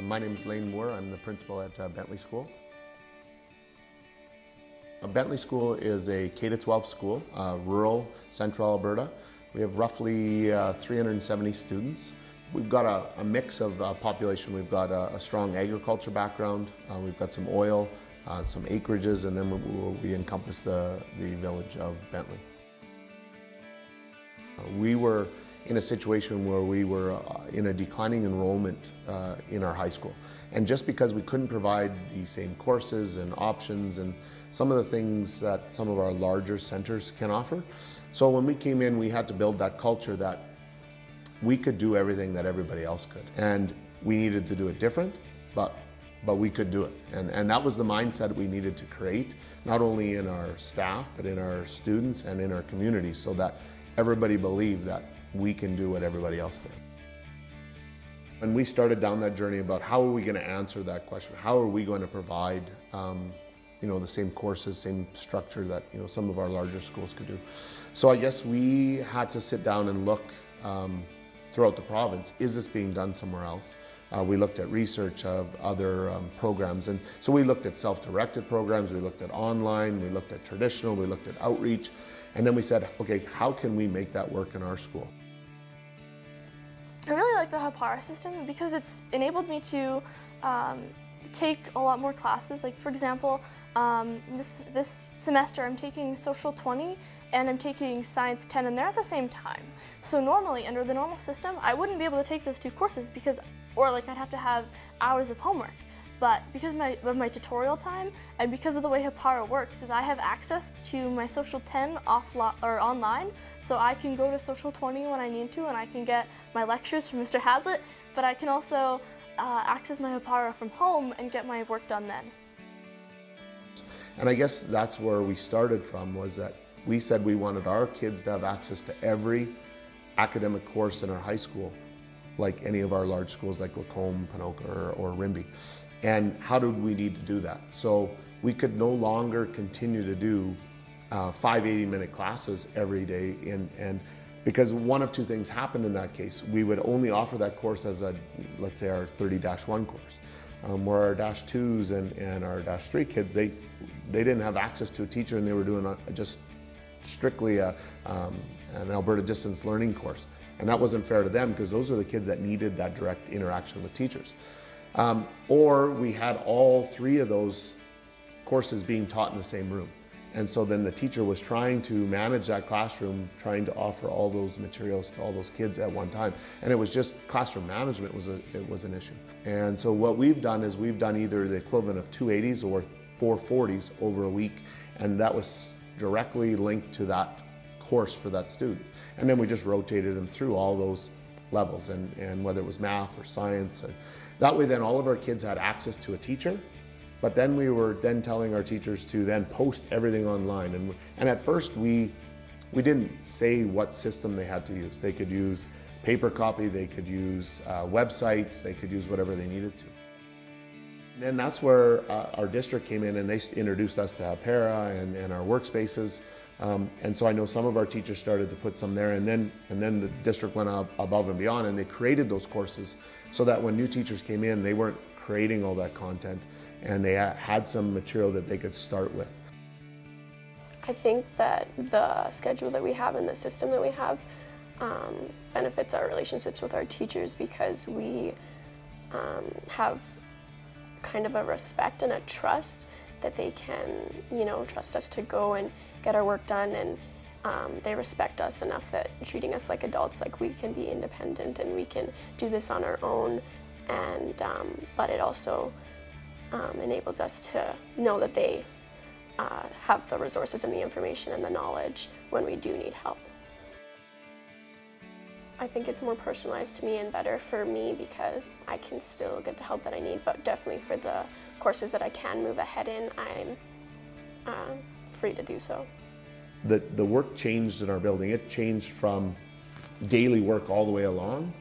My name is Lane Moore. I'm the principal at Bentley School. Bentley School is a K-12 school, rural central Alberta. We have roughly 370 students. We've got a mix of population. We've got a strong agriculture background. We've got some oil, some acreages, and then we encompass the village of Bentley. We were in a situation where we were in a declining enrollment in our high school. And just because we couldn't provide the same courses and options and some of the things that some of our larger centers can offer. So when we came in, we had to build that culture that we could do everything that everybody else could. And we needed to do it different, but we could do it. And that was the mindset we needed to create, not only in our staff, but in our students and in our community, so that everybody believed that we can do what everybody else can. And we started down that journey about how are we going to answer that question? How are we going to provide the same courses, same structure that some of our larger schools could do? So I guess we had to sit down and look throughout the province, is this being done somewhere else? We looked at research of other programs, and so we looked at self-directed programs, we looked at online, we looked at traditional, we looked at outreach, and then we said, okay, how can we make that work in our school? I really like the Hapara system because it's enabled me to take a lot more classes. Like for example, this semester I'm taking Social 20 and I'm taking Science 10, and they're at the same time. So normally, under the normal system, I wouldn't be able to take those two courses I'd have to have hours of homework. But because of my tutorial time and because of the way Hapara works, is I have access to my Social 10 online, so I can go to Social 20 when I need to, and I can get my lectures from Mr. Hazlitt, but I can also access my Hapara from home and get my work done then. And I guess that's where we started from, was that we said we wanted our kids to have access to every academic course in our high school, like any of our large schools like Lacombe, Ponoka, or Rimbey. And how did we need to do that? So we could no longer continue to do 5 80-minute classes every day, and because one of two things happened in that case. We would only offer that course as let's say our 30-1 course, where our -2s and our -3 kids, they didn't have access to a teacher, and they were doing just strictly an Alberta distance learning course. And that wasn't fair to them, because those are the kids that needed that direct interaction with teachers. Or we had all 3 of those courses being taught in the same room. And so then the teacher was trying to manage that classroom, trying to offer all those materials to all those kids at one time. And it was just classroom management was an issue. And so what we've done is we've done either the equivalent of 2 80s or 4 40s over a week. And that was directly linked to that course for that student. And then we just rotated them through all those levels, and whether it was math or science. That way then all of our kids had access to a teacher, but then we were then telling our teachers to then post everything online. And at first we didn't say what system they had to use. They could use paper copy, they could use websites, they could use whatever they needed to. And then that's where our district came in, and they introduced us to Hapara and our workspaces. And so I know some of our teachers started to put some there, and then the district went above and beyond, and they created those courses so that when new teachers came in, they weren't creating all that content, and they had some material that they could start with. I think that the schedule that we have and the system that we have benefits our relationships with our teachers, because we have kind of a respect and a trust that they can, trust us to go and get our work done, and they respect us enough that treating us like adults, like we can be independent and we can do this on our own, and but it also enables us to know that they have the resources and the information and the knowledge when we do need help. I think it's more personalized to me and better for me, because I can still get the help that I need, but definitely for the courses that I can move ahead in, I'm free to do so. The work changed in our building. It changed from daily work all the way along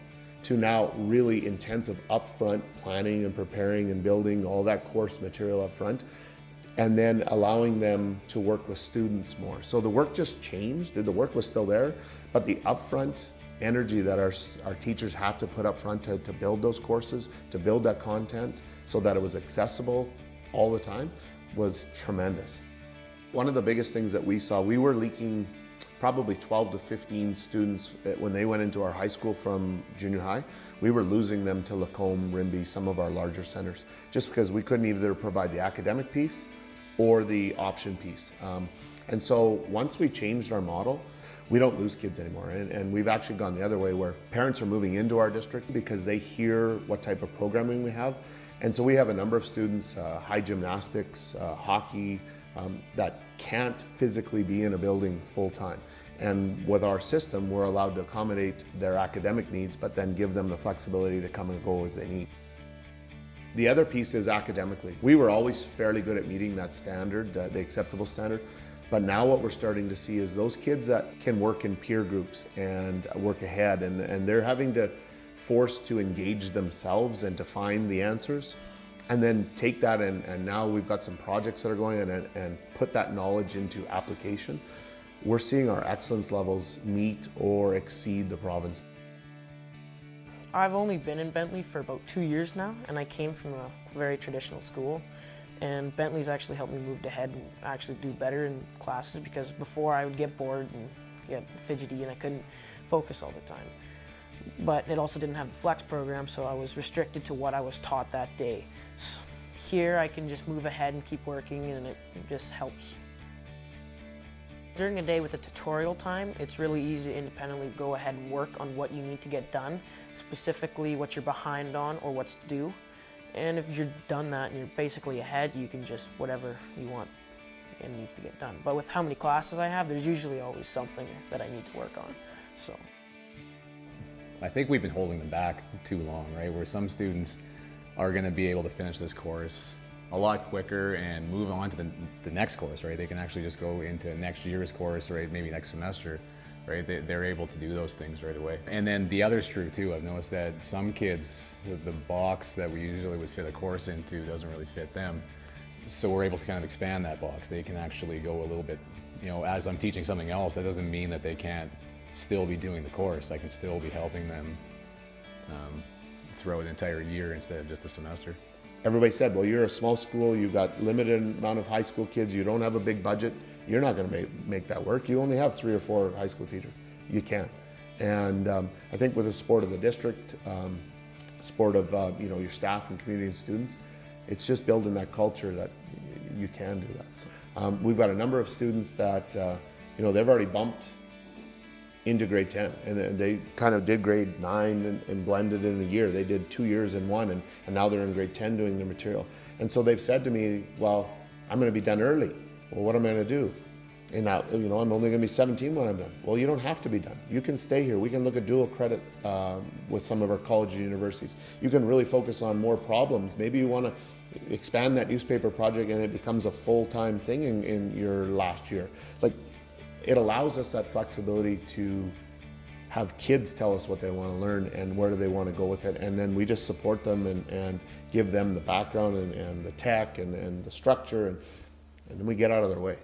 to now really intensive upfront planning and preparing and building all that course material up front, and then allowing them to work with students more. So the work just changed. The work was still there, but the upfront energy that our teachers had to put up front to build those courses, to build that content so that it was accessible all the time was tremendous. One of the biggest things that we saw, we were leaking probably 12 to 15 students when they went into our high school from junior high. We were losing them to Lacombe, Rimbey, some of our larger centers, just because we couldn't either provide the academic piece or the option piece. And so once we changed our model, we don't lose kids anymore. And we've actually gone the other way where parents are moving into our district because they hear what type of programming we have. And so we have a number of students, high gymnastics, hockey, that can't physically be in a building full time. And with our system, we're allowed to accommodate their academic needs, but then give them the flexibility to come and go as they need. The other piece is academically. We were always fairly good at meeting that standard, the acceptable standard. But now what we're starting to see is those kids that can work in peer groups and work ahead, and they're having to force to engage themselves and to find the answers, and then take that and now we've got some projects that are going and put that knowledge into application. We're seeing our excellence levels meet or exceed the province. I've only been in Bentley for about 2 years now, and I came from a very traditional school. And Bentley's actually helped me move ahead and actually do better in classes, because before I would get bored and get fidgety and I couldn't focus all the time. But it also didn't have the flex program, so I was restricted to what I was taught that day. So here I can just move ahead and keep working, and it just helps. During a day with the tutorial time, it's really easy to independently go ahead and work on what you need to get done, specifically what you're behind on or what's due. And if you're done that and you're basically ahead, you can just whatever you want and needs to get done. But with how many classes I have, there's usually always something that I need to work on. So I think we've been holding them back too long, right? Where some students are going to be able to finish this course a lot quicker and move on to the next course, right? They can actually just go into next year's course, right? Maybe next semester, right? They're able to do those things right away. And then the other's true too. I've noticed that some kids, the box that we usually would fit a course into doesn't really fit them. So we're able to kind of expand that box. They can actually go a little bit, you know, as I'm teaching something else, that doesn't mean that they can't still be doing the course. I can still be helping them throughout an entire year instead of just a semester. Everybody said, well, you're a small school, you've got limited amount of high school kids, you don't have a big budget, you're not going to make that work. You only have 3 or 4 high school teachers. You can't. And I think with the support of the district, support of you know, your staff and community and students, it's just building that culture that you can do that. So, we've got a number of students that you know, they've already bumped into grade 10, and they kind of did grade 9 and blended in a year. They did 2 years in one, and now they're in grade 10 doing their material. And so they've said to me, well, I'm going to be done early. Well, what am I going to do? And now, you know, I'm only going to be 17 when I'm done. Well, you don't have to be done. You can stay here. We can look at dual credit with some of our colleges and universities. You can really focus on more problems. Maybe you want to expand that newspaper project and it becomes a full-time thing in your last year. Like, it allows us that flexibility to have kids tell us what they want to learn and where do they want to go with it, and then we just support them and give them the background and the tech and the structure, and then we get out of their way.